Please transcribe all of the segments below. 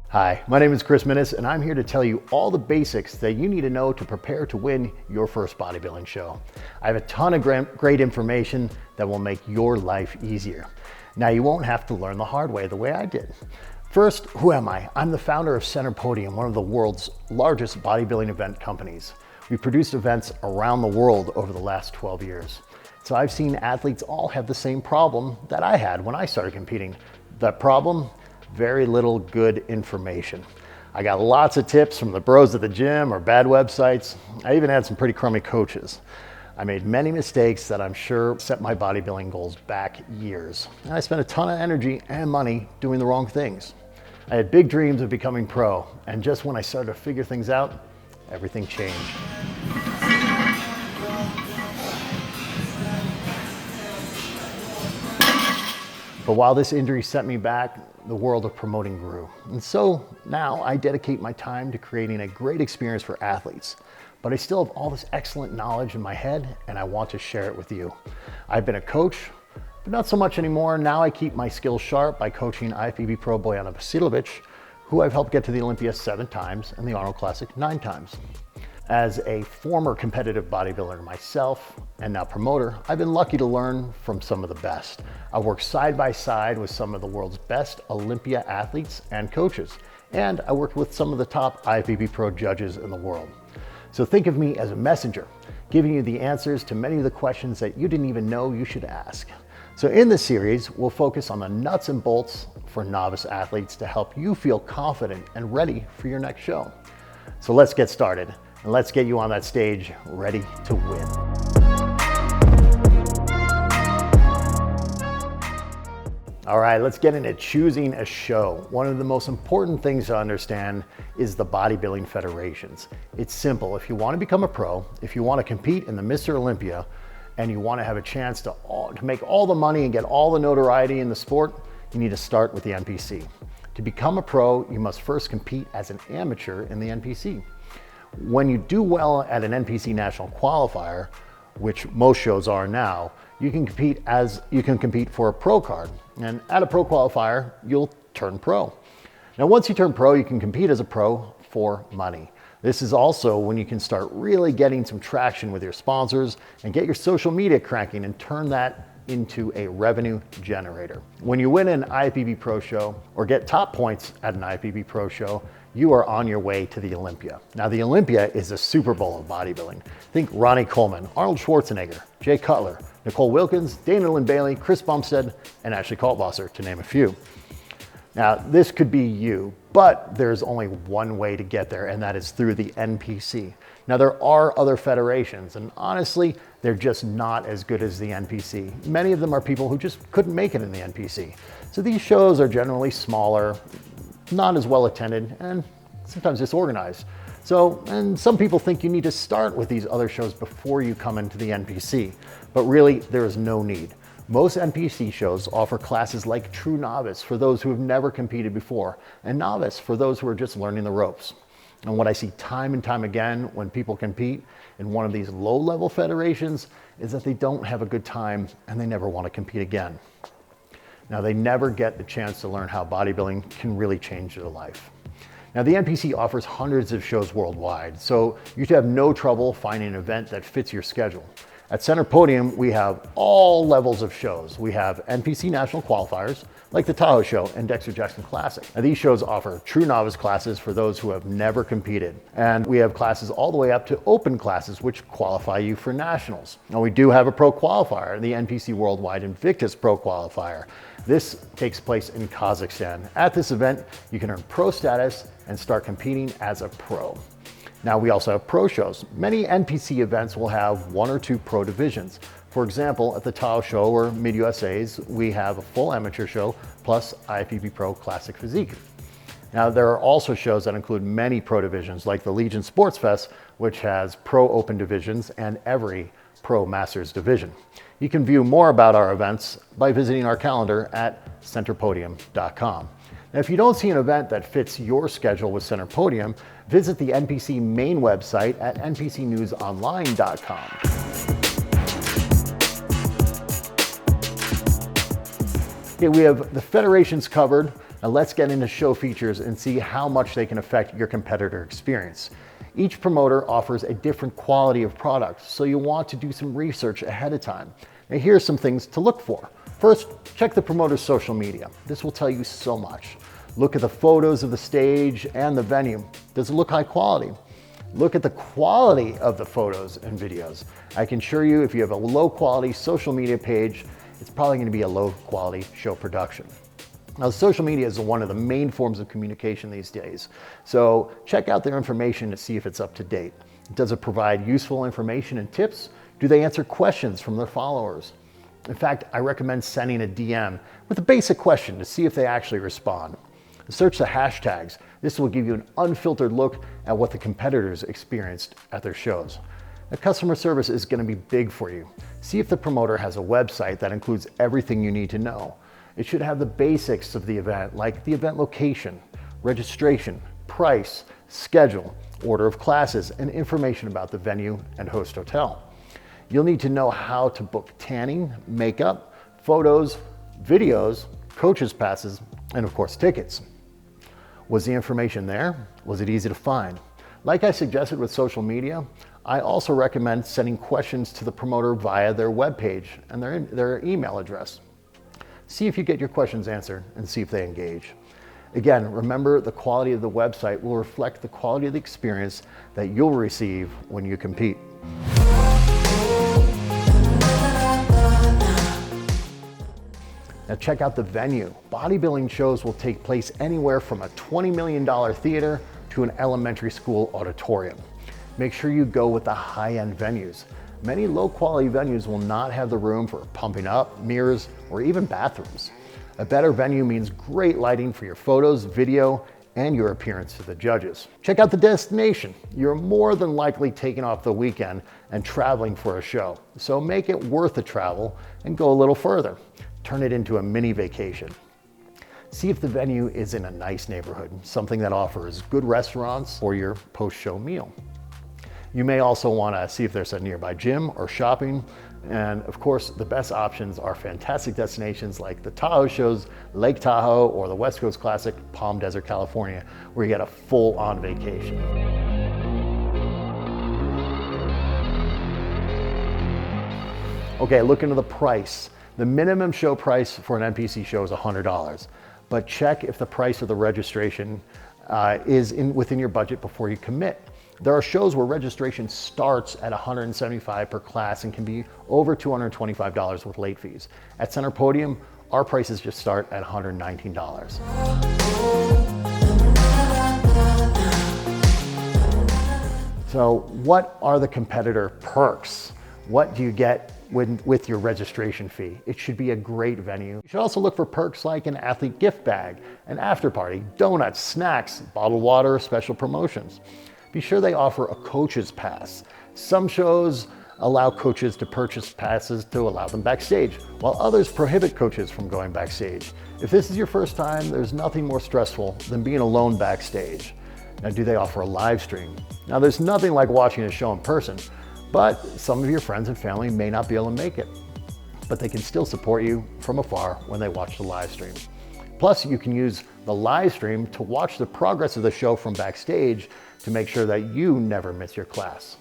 Hi, my name is Chris Minnis, and I'm here to tell you all the basics that you need to know to prepare to win your first bodybuilding show. I have a ton of great information that will make your life easier. Now, you won't have to learn the hard way the way I did. First, who am I? I'm the founder of Podium, one of the world's largest bodybuilding event companies. We've produced events around the world over the last 12 years. So I've seen athletes all have the same problem that I had when I started competing. That problem? Very little good information. I got lots of tips from the bros at the gym or bad websites. I even had some pretty crummy coaches. I made many mistakes that I'm sure set my bodybuilding goals back years. And I spent a ton of energy and money doing the wrong things. I had big dreams of becoming pro, and just when I started to figure things out, everything changed. But while this injury set me back, the world of promoting grew. And so now I dedicate my time to creating a great experience for athletes. But I still have all this excellent knowledge in my head, and I want to share it with you. I've been a coach, but not so much anymore. Now I keep my skills sharp by coaching IFBB Pro Bojana Vasilovic, who I've helped get to the Olympia 7 times and the Arnold Classic 9 times. As a former competitive bodybuilder myself and now promoter, I've been lucky to learn from some of the best. I worked side by side with some of the world's best Olympia athletes and coaches, and I worked with some of the top IFBB Pro judges in the world. So think of me as a messenger, giving you the answers to many of the questions that you didn't even know you should ask. So in this series, we'll focus on the nuts and bolts for novice athletes to help you feel confident and ready for your next show. So let's get started. And let's get you on that stage ready to win. All right, let's get into choosing a show. One of the most important things to understand is the bodybuilding federations. It's simple. If you want to become a pro, if you want to compete in the Mr. Olympia, and you want to have a chance to make all the money and get all the notoriety in the sport, you need to start with the NPC. To become a pro, you must first compete as an amateur in the NPC. When you do well at an NPC national qualifier, which most shows are now, you can compete for a pro card. And at a pro qualifier, you'll turn pro. Now, once you turn pro, you can compete as a pro for money. This is also when you can start really getting some traction with your sponsors and get your social media cranking and turn that into a revenue generator. When you win an IFBB Pro show or get top points at an IFBB Pro show, you are on your way to the Olympia. Now, the Olympia is the Super Bowl of bodybuilding. Think Ronnie Coleman, Arnold Schwarzenegger, Jay Cutler, Nicole Wilkins, Dana Lynn Bailey, Chris Bumstead, and Ashley Kaltwasser, to name a few. Now, this could be you, but there's only one way to get there, and that is through the NPC. Now, there are other federations, and honestly, they're just not as good as the NPC. Many of them are people who just couldn't make it in the NPC. So these shows are generally smaller, not as well attended, and sometimes disorganized. And some people think you need to start with these other shows before you come into the NPC, but really there is no need. Most NPC shows offer classes like True Novice for those who have never competed before, and Novice for those who are just learning the ropes. And what I see time and time again when people compete in one of these low-level federations is that they don't have a good time and they never want to compete again. Now, they never get the chance to learn how bodybuilding can really change their life. Now, the NPC offers hundreds of shows worldwide, so you should have no trouble finding an event that fits your schedule. At Podium, we have all levels of shows. We have NPC national qualifiers, like the Tahoe Show and Dexter Jackson Classic. Now, these shows offer true novice classes for those who have never competed. And we have classes all the way up to open classes, which qualify you for nationals. Now, we do have a pro qualifier, the NPC Worldwide Invictus Pro Qualifier. This takes place in Kazakhstan. At this event, you can earn pro status and start competing as a pro. Now, we also have pro shows. Many NPC events will have one or two pro divisions. For example, at the Tahoe Show or Mid-USA's, we have a full amateur show plus IFBB Pro Classic Physique. Now, there are also shows that include many pro divisions, like the Legion Sports Fest, which has pro open divisions and every pro masters division. You can view more about our events by visiting our calendar at centerpodium.com. Now, if you don't see an event that fits your schedule with Center Podium, visit the NPC main website at npcnewsonline.com. Okay, we have the federations covered. Now let's get into show features and see how much they can affect your competitor experience. Each promoter offers a different quality of product, so you'll want to do some research ahead of time. Now here are some things to look for. First, check the promoter's social media. This will tell you so much. Look at the photos of the stage and the venue. Does it look high quality? Look at the quality of the photos and videos. I can assure you if you have a low quality social media page, it's probably going to be a low quality show production. Now, social media is one of the main forms of communication these days. So check out their information to see if it's up to date. Does it provide useful information and tips? Do they answer questions from their followers? In fact, I recommend sending a DM with a basic question to see if they actually respond. Search the hashtags. This will give you an unfiltered look at what the competitors experienced at their shows. Now, customer service is going to be big for you. See if the promoter has a website that includes everything you need to know. It should have the basics of the event, like the event location, registration, price, schedule, order of classes, and information about the venue and host hotel. You'll need to know how to book tanning, makeup, photos, videos, coaches passes, and of course tickets. Was the information there? Was it easy to find? Like I suggested with social media, I also recommend sending questions to the promoter via their webpage and their email address. See if you get your questions answered and see if they engage. Again, remember the quality of the website will reflect the quality of the experience that you'll receive when you compete. Now check out the venue. Bodybuilding shows will take place anywhere from a $20 million theater to an elementary school auditorium. Make sure you go with the high-end venues. Many low-quality venues will not have the room for pumping up, mirrors, or even bathrooms. A better venue means great lighting for your photos, video, and your appearance to the judges. Check out the destination. You're more than likely taking off the weekend and traveling for a show, so make it worth the travel and go a little further. Turn it into a mini vacation. See if the venue is in a nice neighborhood, something that offers good restaurants for your post-show meal. You may also want to see if there's a nearby gym or shopping. And of course, the best options are fantastic destinations like the Tahoe shows, Lake Tahoe, or the West Coast Classic, Palm Desert, California, where you get a full-on vacation. Okay, look into the price. The minimum show price for an NPC show is $100, but check if the price of the registration is within your budget before you commit. There are shows where registration starts at $175 per class and can be over $225 with late fees. At Center Podium, our prices just start at $119. So what are the competitor perks? What do you get with your registration fee? It should be a great venue. You should also look for perks like an athlete gift bag, an after party, donuts, snacks, bottled water, special promotions. Be sure they offer a coach's pass. Some shows allow coaches to purchase passes to allow them backstage, while others prohibit coaches from going backstage. If this is your first time, there's nothing more stressful than being alone backstage. Now, do they offer a live stream? Now, there's nothing like watching a show in person, but some of your friends and family may not be able to make it, but they can still support you from afar when they watch the live stream. Plus, you can use the live stream to watch the progress of the show from backstage to make sure that you never miss your class.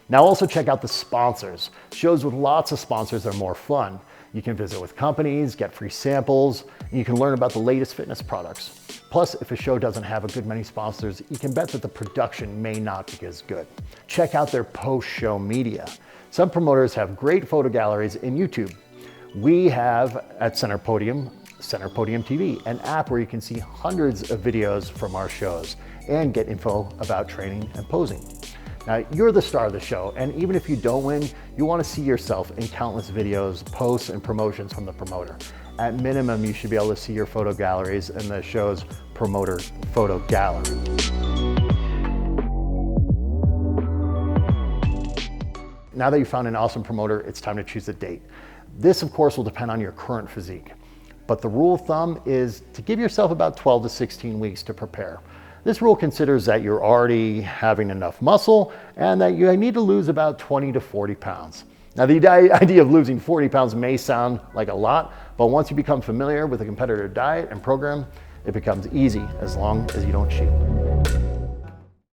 Now also check out the sponsors. Shows with lots of sponsors are more fun. You can visit with companies, get free samples, and you can learn about the latest fitness products. Plus, if a show doesn't have a good many sponsors, you can bet that the production may not be as good. Check out their post-show media. Some promoters have great photo galleries in YouTube. We have at Center Podium TV, an app where you can see hundreds of videos from our shows and get info about training and posing. Now, you're the star of the show, and even if you don't win, you want to see yourself in countless videos, posts, and promotions from the promoter. At minimum, you should be able to see your photo galleries in the show's promoter photo gallery. Now that you found an awesome promoter, it's time to choose a date. This, of course, will depend on your current physique, but the rule of thumb is to give yourself about 12 to 16 weeks to prepare. This rule considers that you're already having enough muscle and that you need to lose about 20 to 40 pounds. Now, the idea of losing 40 pounds may sound like a lot, but once you become familiar with a competitor diet and program, it becomes easy as long as you don't cheat.